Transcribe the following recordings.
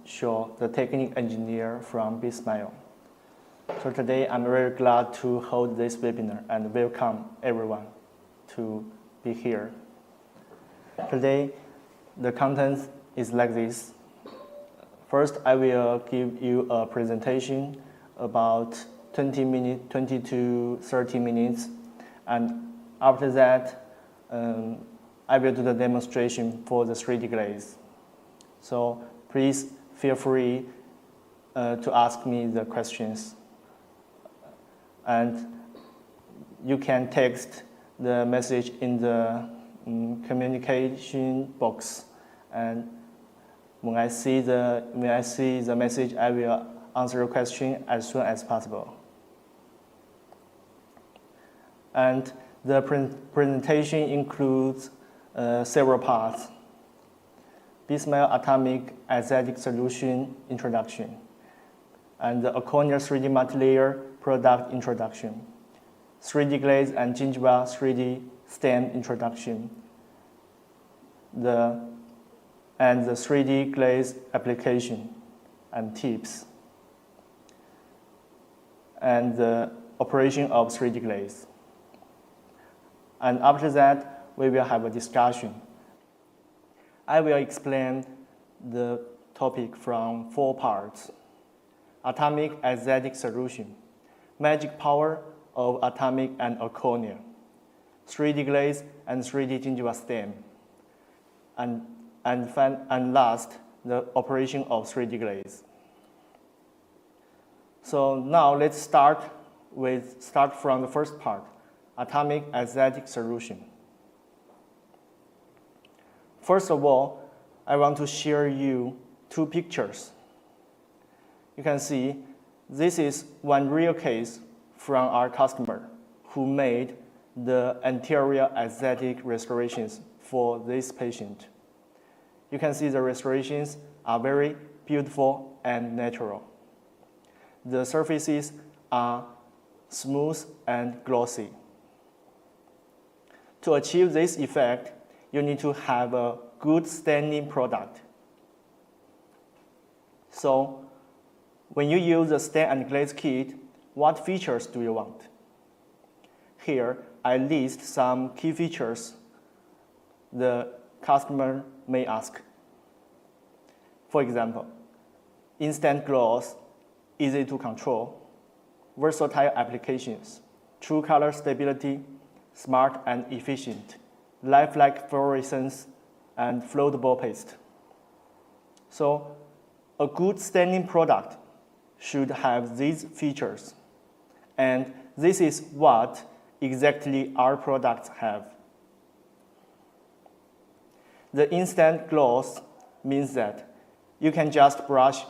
𝐏𝐞, the technical engineer from Besmile. So today I'm very glad to hold this webinar and welcome everyone to be here. Today, the content is like this. First, I will give you a presentation about 20 to 30 minutes, and after that, I will do the demonstration for the 3D glaze. So please feel free to ask me the questions. And you can text the message in the communication box. And when I see the message, I will answer your question as soon as possible. And the presentation includes several parts: Besmile Artamic Esthetic Solution introduction, and the Aconia 3D Multilayer product introduction, 3D Glaze and Gingival 3D stem introduction, and the 3D glaze application and tips, and the operation of 3D glaze. And after that, we will have a discussion. I will explain the topic from 4 parts: Artamic Esthetic Solution, magic power of Artamic and Aconia, 3D glaze and 3D gingival stem, and last, the operation of 3D glaze. So now let's start from the first part, Artamic Esthetic Solution. First of all, I want to share you 2 pictures. You can see this is one real case from our customer who made the anterior aesthetic restorations for this patient. You can see the restorations are very beautiful and natural. The surfaces are smooth and glossy. To achieve this effect, you need to have a good standing product. So, when you use the stem and glaze kit, what features do you want? Here, I list some key features the customer may ask. For example, instant gloss, easy to control, versatile applications, true color stability, smart and efficient, lifelike fluorescence, and floatable paste. So, a good standing product should have these features, and this is what exactly our products have. The instant gloss means that you can just brush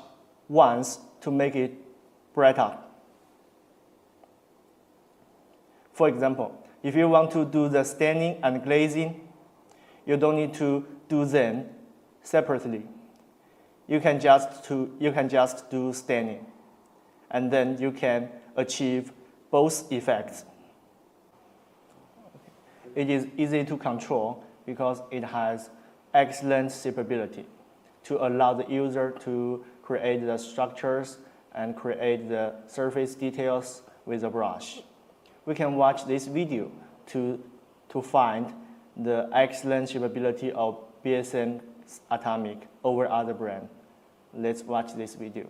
once to make it brighter. For example, if you want to do the staining and glazing, you don't need to do them separately. You can just do staining, and then you can achieve both effects. It is easy to control because it has excellent shapeability to allow the user to create the structures and create the surface details with a brush. We can watch this video to find the excellent shapeability of BSM Artamic over other brands. Let's watch this video.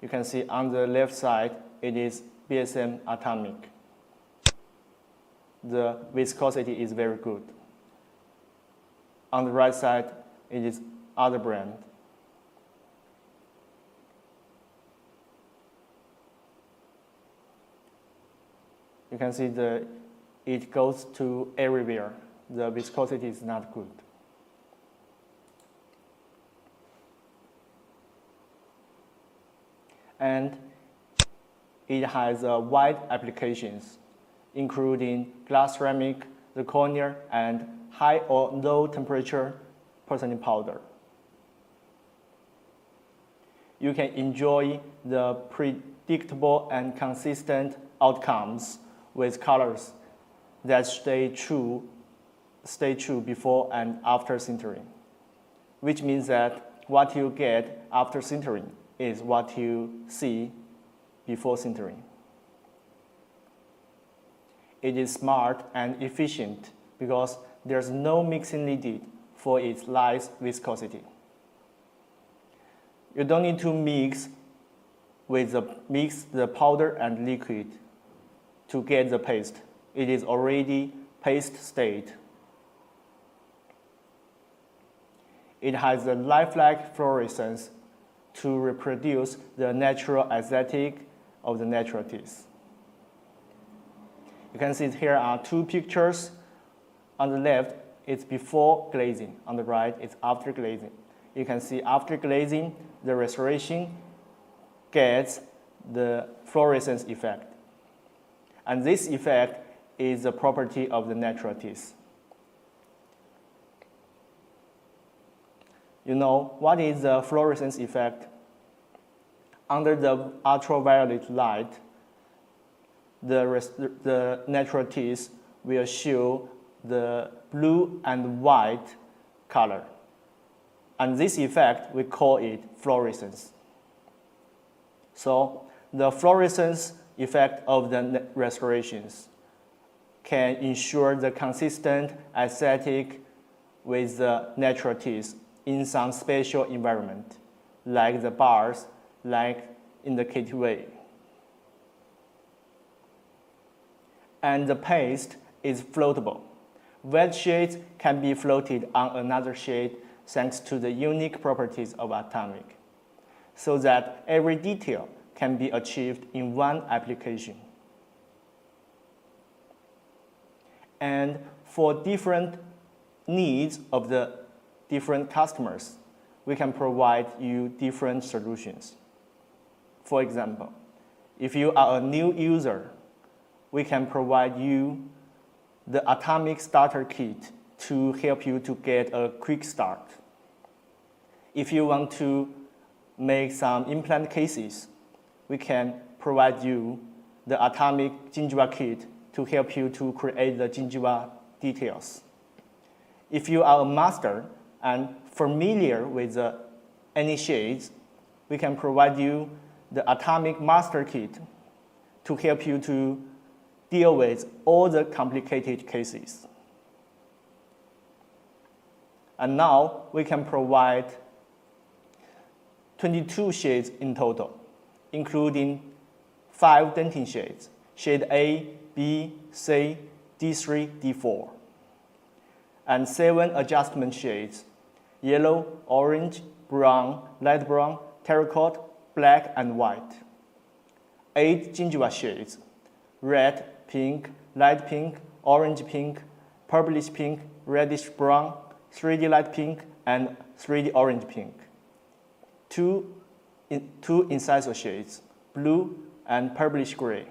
You can see on the left side, it is BSM Artamic. The viscosity is very good. On the right side, it is other brand. You can see it goes to everywhere. The viscosity is not good. And it has wide applications, including glass ceramic, zirconia, and high or low temperature porcelain powder. You can enjoy the predictable and consistent outcomes with colors that stay true before and after sintering, which means that what you get after sintering is what you see before sintering. It is smart and efficient because there's no mixing needed for its light viscosity. You don't need to mix the powder and liquid to get the paste. It is already paste state. It has a lifelike fluorescence to reproduce the natural aesthetic of the natural teeth. You can see here are two pictures. On the left, it's before glazing. On the right, it's after glazing. You can see after glazing, the restoration gets the fluorescence effect. And this effect is a property of the natural teeth. You know, what is the fluorescence effect? Under the ultraviolet light, the natural teeth will show the blue and white color. And this effect, we call it fluorescence. So the fluorescence effect of the restorations can ensure the consistent aesthetic with the natural teeth in some special environment, like the bars, like in the KT way. And the paste is floatable. Wet shades can be floated on another shade thanks to the unique properties of Artamic, so that every detail can be achieved in one application. And for different needs of the different customers, we can provide you different solutions. For example, if you are a new user, we can provide you the Artamic starter kit to help you to get a quick start. If you want to make some implant cases, we can provide you the Artamic gingival kit to help you to create the gingival details. If you are a master and familiar with any shades, we can provide you the Artamic master kit to help you to deal with all the complicated cases. And now we can provide 22 shades in total, including 5 dentin shades, shade A, B, C, D3, D4, and 7 adjustment shades, yellow, orange, brown, light brown, terracotta, black, and white, 8 gingival shades, red, pink, light pink, orange pink, purplish pink, reddish brown, 3D light pink, and 3D orange pink, 2 incisor shades, blue and purplish gray,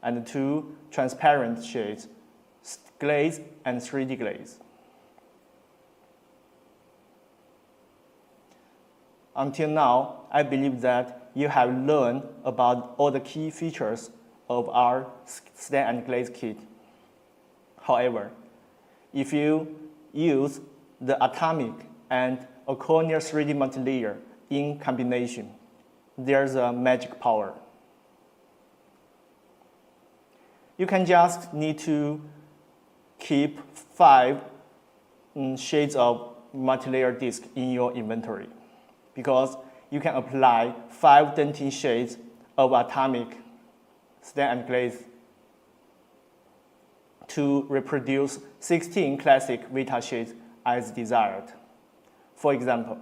and 2 transparent shades, glaze and 3D glaze. Until now, I believe that you have learned about all the key features of our stain and glaze kit. However, if you use the Artamic and Aconia 3D multilayer in combination, there's a magic power. You can just need to keep 5 shades of multilayer disc in your inventory, because you can apply 5 dentin shades of Artamic stain and glaze to reproduce 16 classic Vita shades as desired. For example,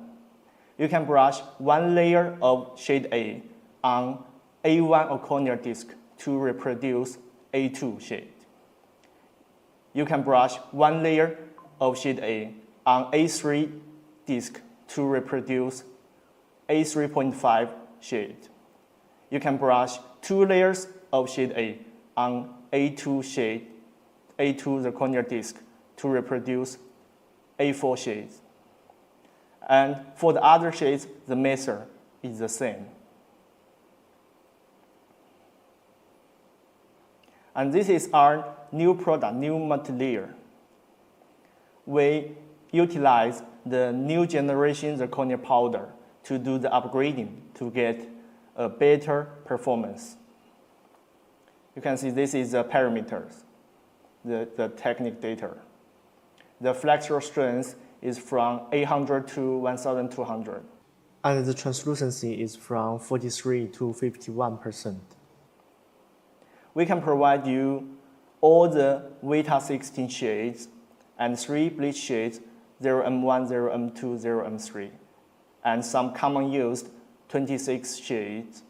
you can brush 1 layer of shade A on A1 Aconia disc to reproduce A2 shade. You can brush 1 layer of shade A on A3 disc to reproduce A3.5 shade. You can brush 2 layers of shade A on A2 shade, A2 zirconia disc to reproduce A4 shades. And for the other shades, the method is the same. And this is our new product, new multilayer. We utilize the new generation zirconia powder to do the upgrading to get a better performance. You can see this is the parameters, the technique data. The flexural strength is from 800 to 1200. And the translucency is from 43 to 51%. We can provide you all the Vita 16 shades and 3 bleach shades, 0M1, 0M2, 0M3, and some common used 26 shades.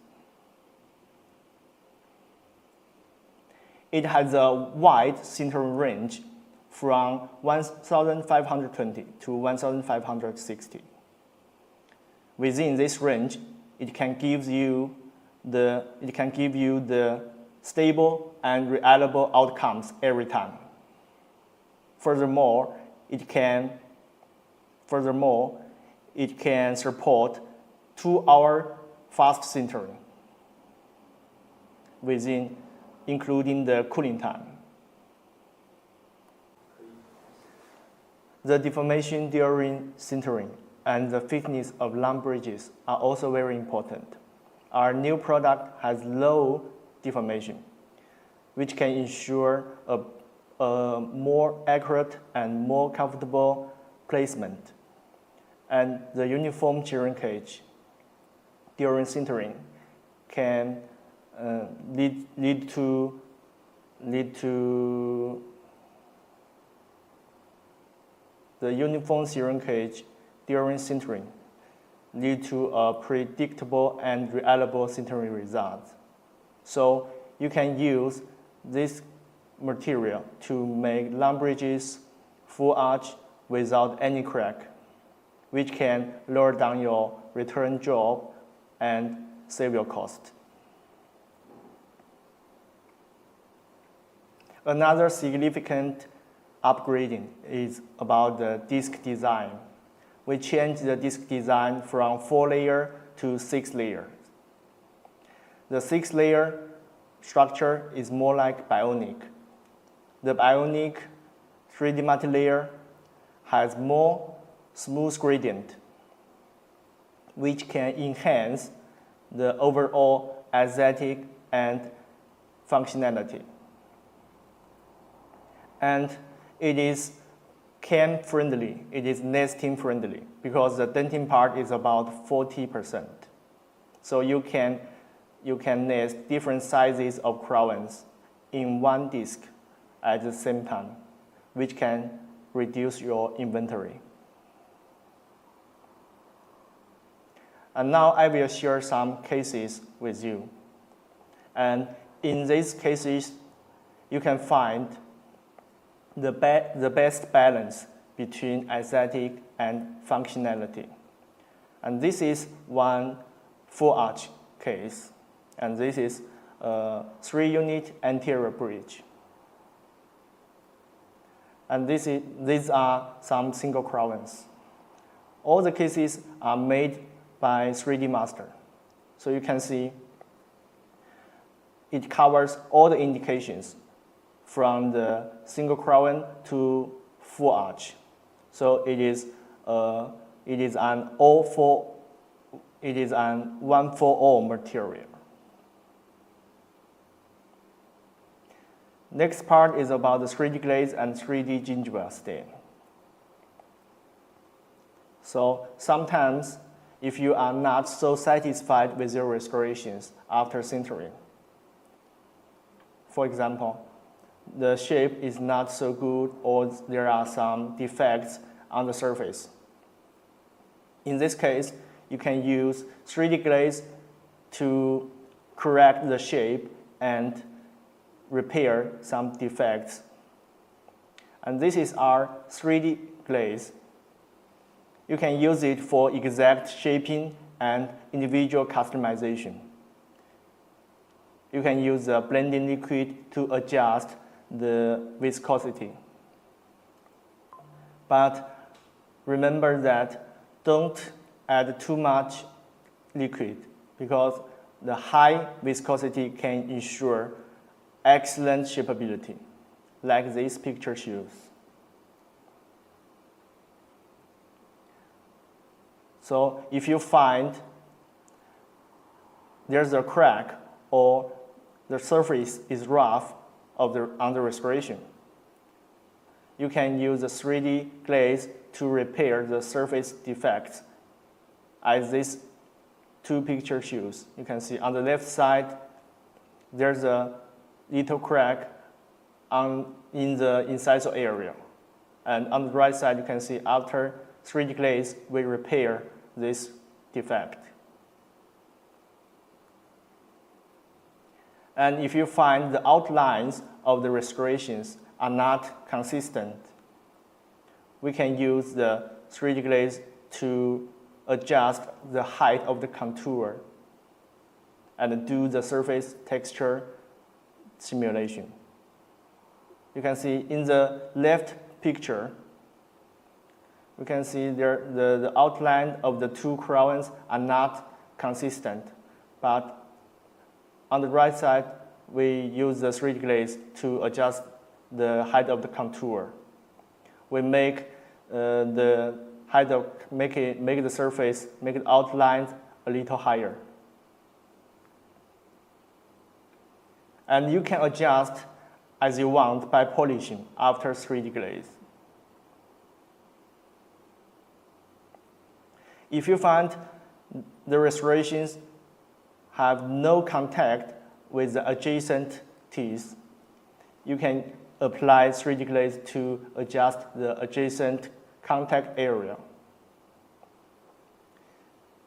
It has a wide sintering range from 1520 to 1560. Within this range, it can give you the stable and reliable outcomes every time. Furthermore, it can support 2-hour fast sintering including the cooling time. The deformation during sintering and the thickness of lump bridges are also very important. Our new product has low deformation, which can ensure a more accurate and more comfortable placement. And the uniform shearing cage during sintering can lead to the uniform shearing cage during sintering lead to a predictable and reliable sintering result. So you can use this material to make lump bridges full arch without any crack, which can lower down your return job and save your cost. Another significant upgrading is about the disc design. We changed the disc design from 4-layer to 6 layers. The 6-layer structure is more like bionic. The bionic 3D multilayer has more smooth gradient, which can enhance the overall aesthetic and functionality. And it is cam-friendly, it is nesting-friendly, because the denting part is about 40%. So you can nest different sizes of crowns in one disc at the same time, which can reduce your inventory. And now I will share some cases with you. And in these cases, you can find the best balance between aesthetic and functionality. And this is one full arch case, and this is a 3-unit anterior bridge. And these are some single crowns. All the cases are made by 3D Master. So you can see it covers all the indications from the single crown to full arch. So it is an 1-for-all material. Next part is about the 3D glaze and 3D gingival stain. So sometimes, if you are not so satisfied with your restorations after sintering, for example, the shape is not so good or there are some defects on the surface. In this case, you can use 3D glaze to correct the shape and repair some defects. And this is our 3D glaze. You can use it for exact shaping and individual customization. You can use the blending liquid to adjust the viscosity. But remember that don't add too much liquid, because the high viscosity can ensure excellent shapeability, like this picture shows. So if you find there's a crack or the surface is rough under restoration, you can use the 3D glaze to repair the surface defects, as these two pictures shows. You can see on the left side, there's a little crack in the incisal area. And on the right side, you can see after 3D glaze, we repair this defect. And if you find the outlines of the restorations are not consistent, we can use the 3D glaze to adjust the height of the contour and do the surface texture simulation. You can see in the left picture, we can see there the outline of the two crowns are not consistent, but on the right side, we use the 3D glaze to adjust the height of the contour. We make the height of make the surface, make the outlines a little higher. And you can adjust as you want by polishing after 3D glaze. If you find the restorations have no contact with the adjacent teeth, you can apply 3D glaze to adjust the adjacent contact area.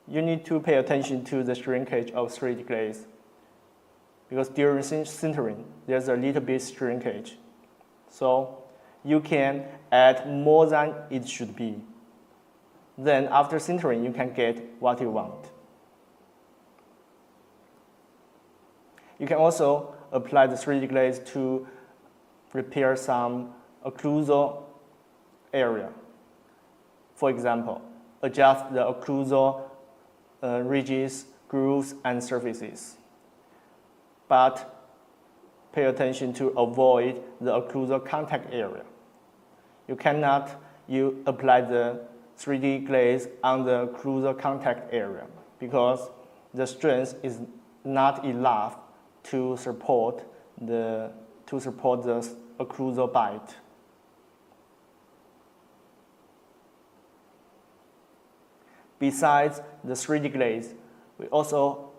You need to pay attention to the shrinkage of 3D glaze, because during sintering, there's a little bit shrinkage. So you can add more than it should be. Then after sintering, you can get what you want. You can also apply the 3D glaze to repair some occlusal area. For example, adjust the occlusal ridges, grooves, and surfaces. But pay attention to avoid the occlusal contact area. You cannot apply the 3D glaze on the occlusal contact area because the strength is not enough to support the occlusal bite. Besides the 3D glaze, we also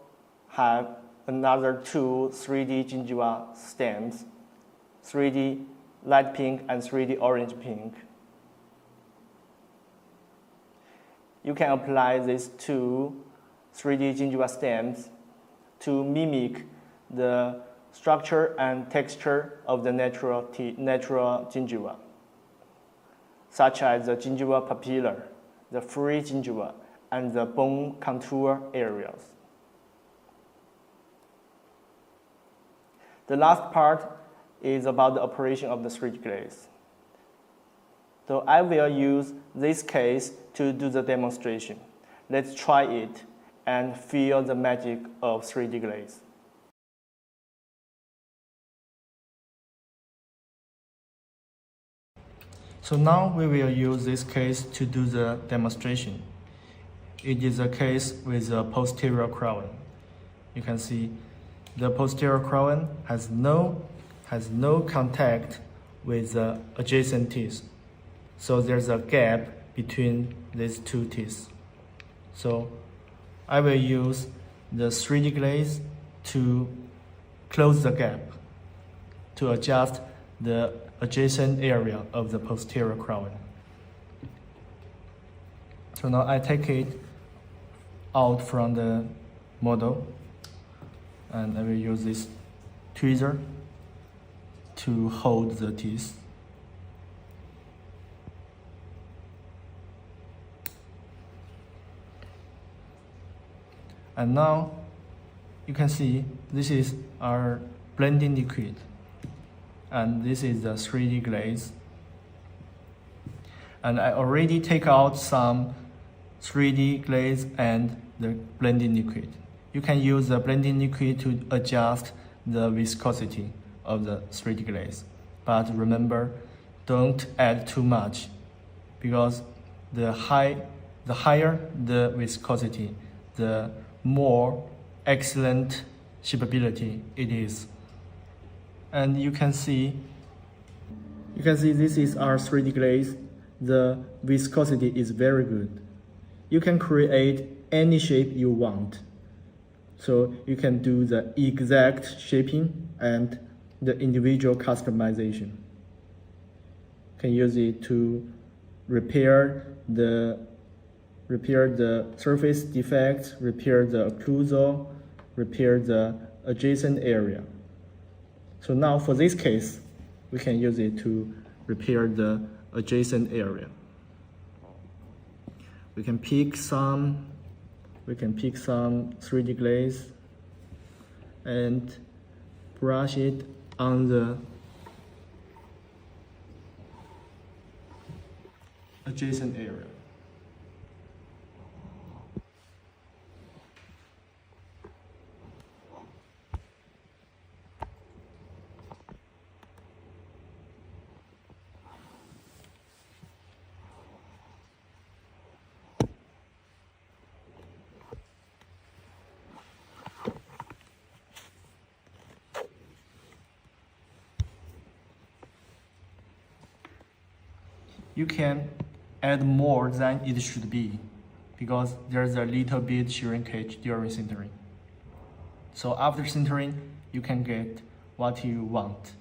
have another two 3D gingiva stems, 3D light pink and 3D orange pink. You can apply these two 3D gingiva stems to mimic the structure and texture of the natural gingiva, such as the gingiva papilla, the free gingiva, and the bone contour areas. The last part is about the operation of the 3D glaze. So I will use this case to do the demonstration. Let's try it and feel the magic of 3D glaze. So now we will use this case to do the demonstration. It is a case with a posterior crown. You can see the posterior crown has no contact with the adjacent teeth. So there's a gap between these two teeth. So I will use the 3D glaze to close the gap, to adjust the adjacent area of the posterior crown. So now I take it out from the model, and I will use this tweezer to hold the teeth. And now you can see this is our blending liquid, and this is the 3D glaze. And I already take out some 3D glaze and the blending liquid. You can use the blending liquid to adjust the viscosity of the 3D glaze. But remember, don't add too much, because the high the higher the viscosity, the more excellent shapeability it is. And you can see this is our 3D glaze. The viscosity is very good. You can create any shape you want. So you can do the exact shaping and the individual customization. You can use it to repair the surface defects, repair the occlusal, repair the adjacent area. So now for this case, we can use it to repair the adjacent area. We can pick some 3D glaze and brush it on the adjacent area. You can add more than it should be because there's a little bit shrinkage during sintering. So after sintering, you can get what you want.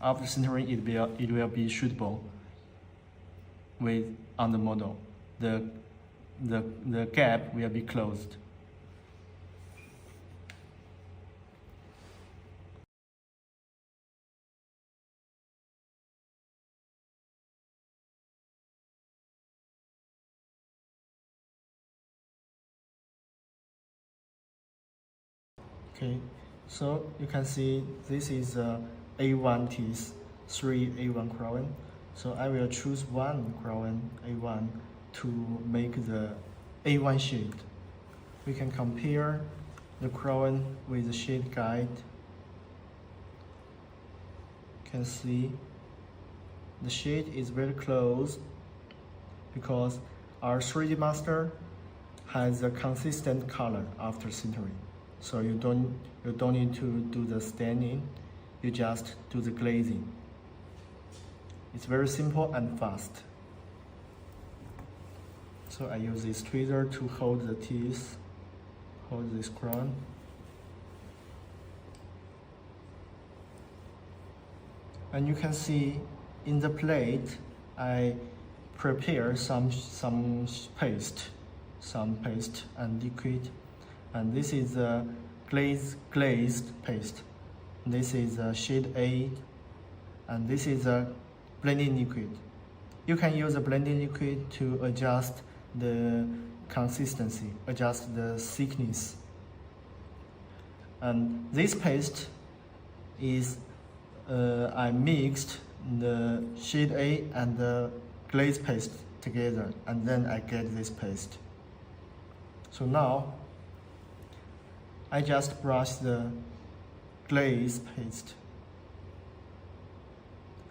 After sintering, it will be suitable on the model. The gap will be closed. Okay, so you can see this is A1 teeth, 3 A1 crown. So I will choose one crown A1 to make the A1 shade. We can compare the crown with the shade guide. You can see the shade is very close because our 3D Master has a consistent color after sintering. So you don't need to do the staining, you just do the glazing. It's very simple and fast. So I use this tweezer to hold the teeth, hold this crown. And you can see in the plate, I prepare some paste and liquid. And this is a glazed paste. This is a shade A, and this is a blending liquid. You can use a blending liquid to adjust the consistency, adjust the thickness. And this paste is, I mixed the shade A and the glaze paste together, and then I get this paste. So now, I just brush the glaze paste.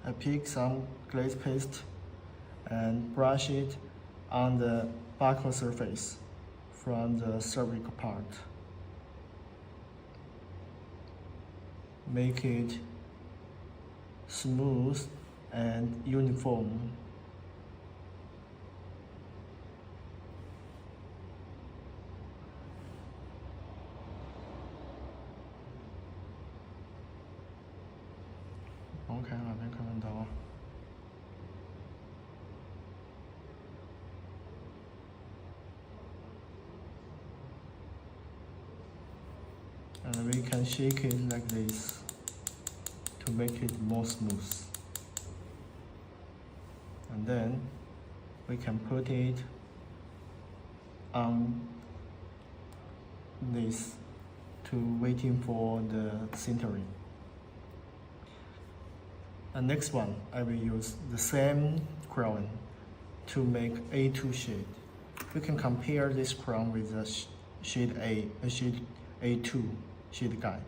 I pick some glaze paste and brush it on the buccal surface from the cervical part. Make it smooth and uniform. OK， 哪边看得到？And we can shake it like this to make it more smooth. And then we can put it on this to waiting for the sintering. And next one, I will use the same crown to make A2 shade. We can compare this crown with the shade A2 shade guide.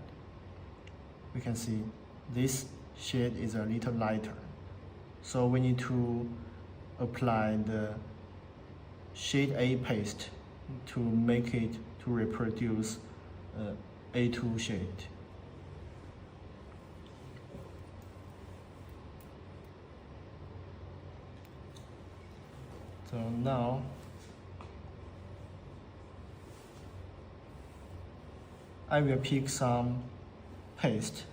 We can see this shade is a little lighter. So we need to apply the shade A paste to make it to reproduce A2 shade. So now I will pick some paste,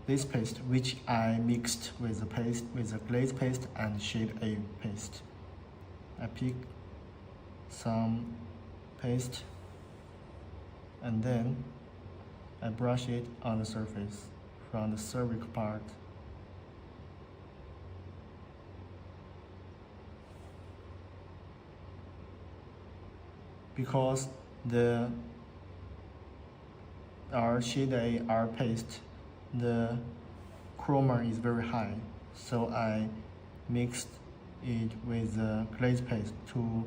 this paste which I mixed with the glaze paste and shade A paste. I pick some paste and then I brush it on the surface from the cervical part. Because our shade A, our paste, the chroma is very high, so I mixed it with the glaze paste to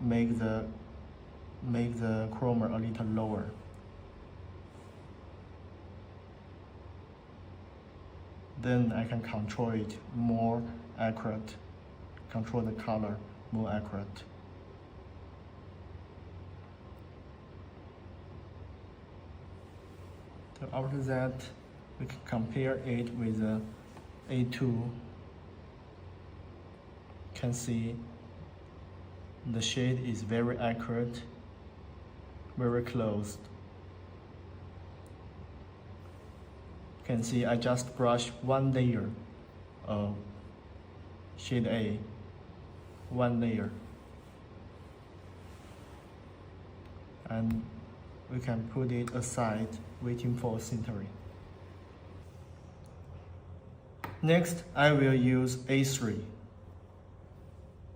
make the chroma a little lower. Then I can control it more accurate, control the color more accurate. So after that, we can compare it with the A2. Can see the shade is very accurate, very close. Can see I just brushed one layer of shade A, one layer, and we can put it aside waiting for sintering. Next, I will use A3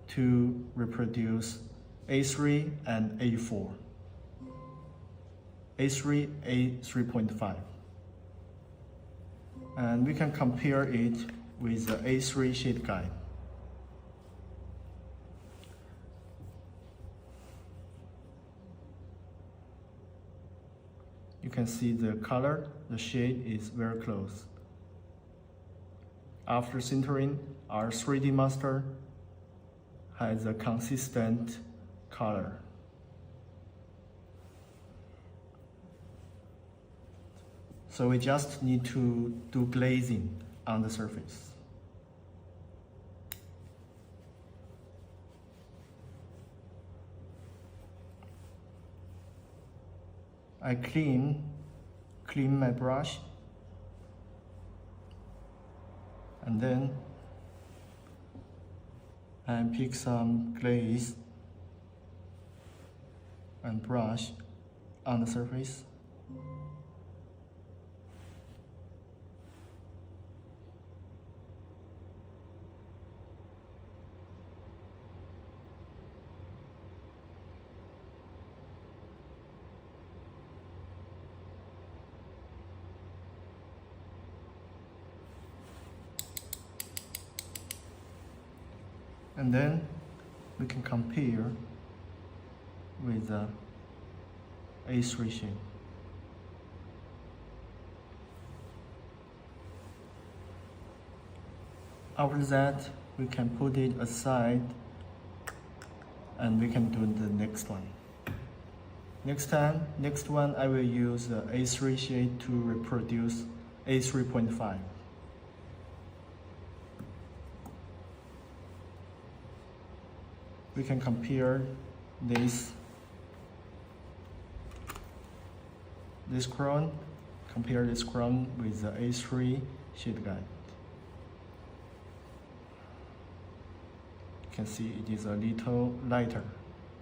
to reproduce A3 and A4. A3, A3.5. And we can compare it with the A3 shade guide. You can see the color, the shade is very close. After sintering, our 3D master has a consistent color. So we just need to do glazing on the surface. I clean my brush, and then I pick some glaze and brush on the surface. And then we can compare with the A3 shade. After that, we can put it aside and we can do the next one. Next one, I will use the A3 shade to reproduce A3.5. We can compare this crown, compare this crown with the A3 shade guide. You can see it is a little lighter,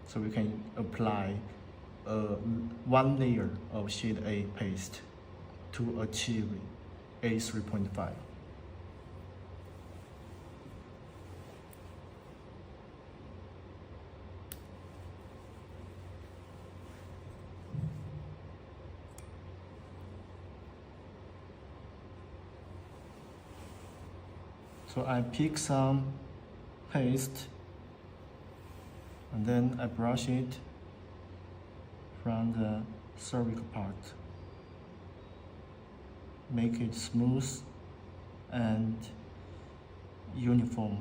so we can apply one layer of shade A paste to achieve A3.5. So I pick some paste and then I brush it from the cervical part. Make it smooth and uniform.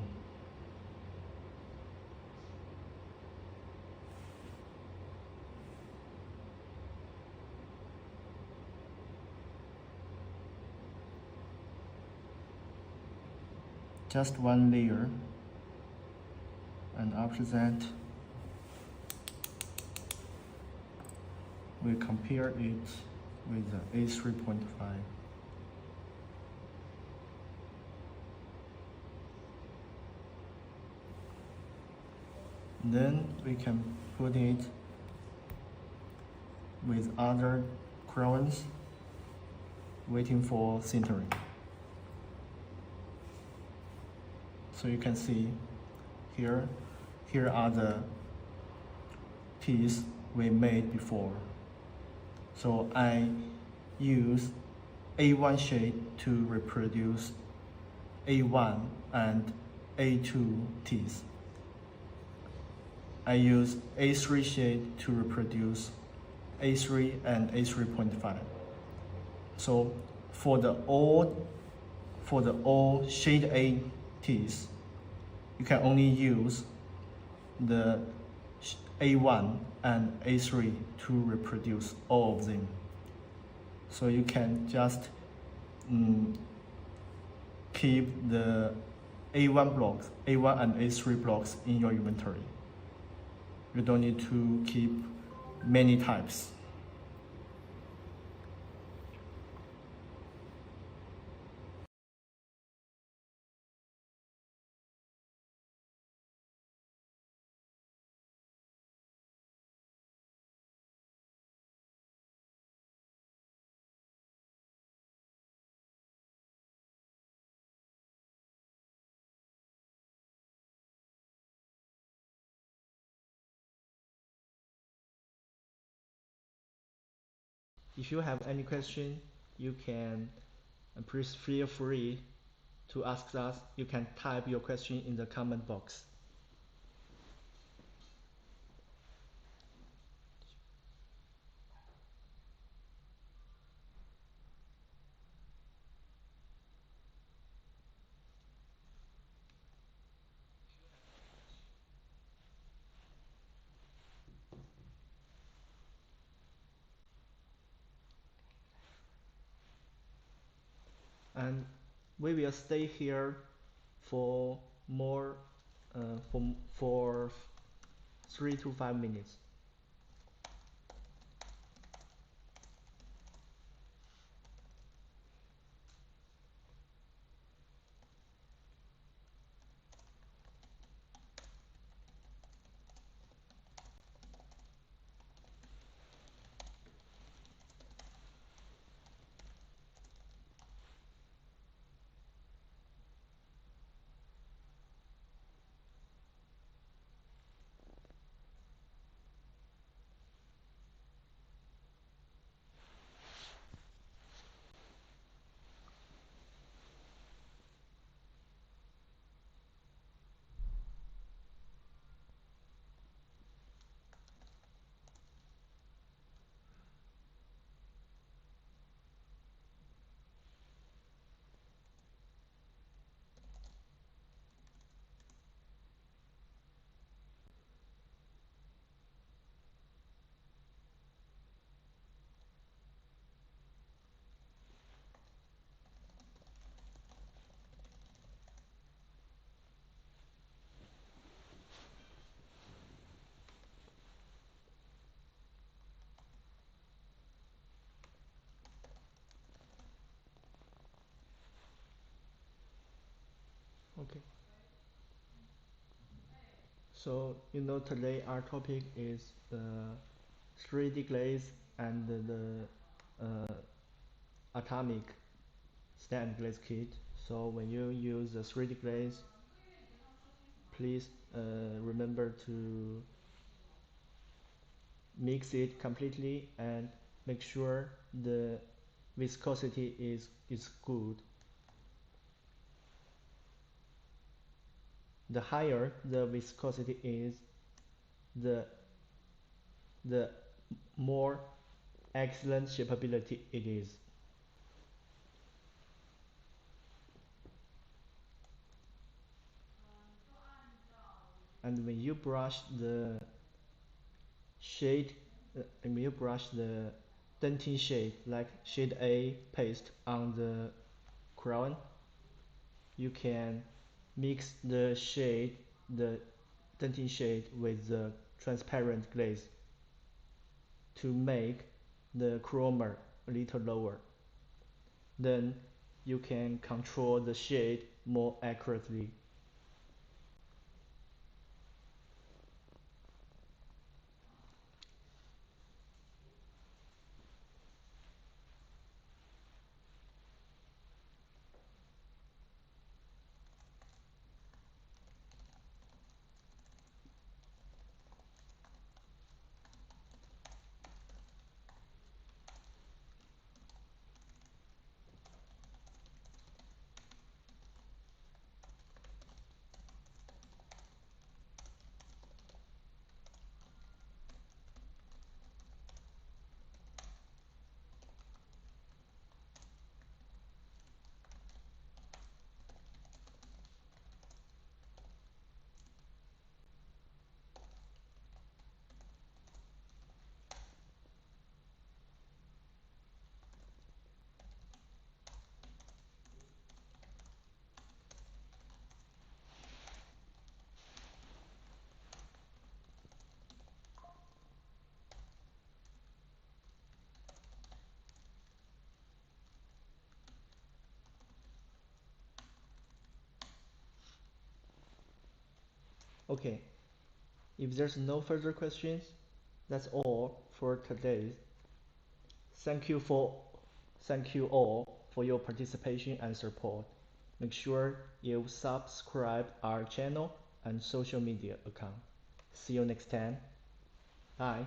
just one layer, and after that we compare it with the A3.5. Then we can put it with other crowns, waiting for sintering. So you can see here are the teeth we made before. So I use A1 shade to reproduce A1 and A2 teeth. I use A3 shade to reproduce A3 and A3.5. So for the all shade A teeth, you can only use the A1 and A3 to reproduce all of them. So you can just keep the A1 blocks, A1 and A3 blocks in your inventory. You don't need to keep many types. If you have any question, you can please feel free to ask us. You can type your question in the comment box. And we will stay here for more for 3 to 5 minutes. Okay. So today our topic is the 3D glaze and the atomic stand glaze kit. So when you use the 3D glaze, please remember to mix it completely and make sure the viscosity is good. The higher the viscosity is, the more excellent shapeability it is. And when you brush the shade, when you brush the dentin shade like shade A paste on the crown, you can Mix the dentin shade with the transparent glaze to make the chroma a little lower. Then you can control the shade more accurately. Okay, if there's no further questions, that's all for today. Thank you all for your participation and support. Make sure you subscribe our channel and social media account. See you next time. Bye.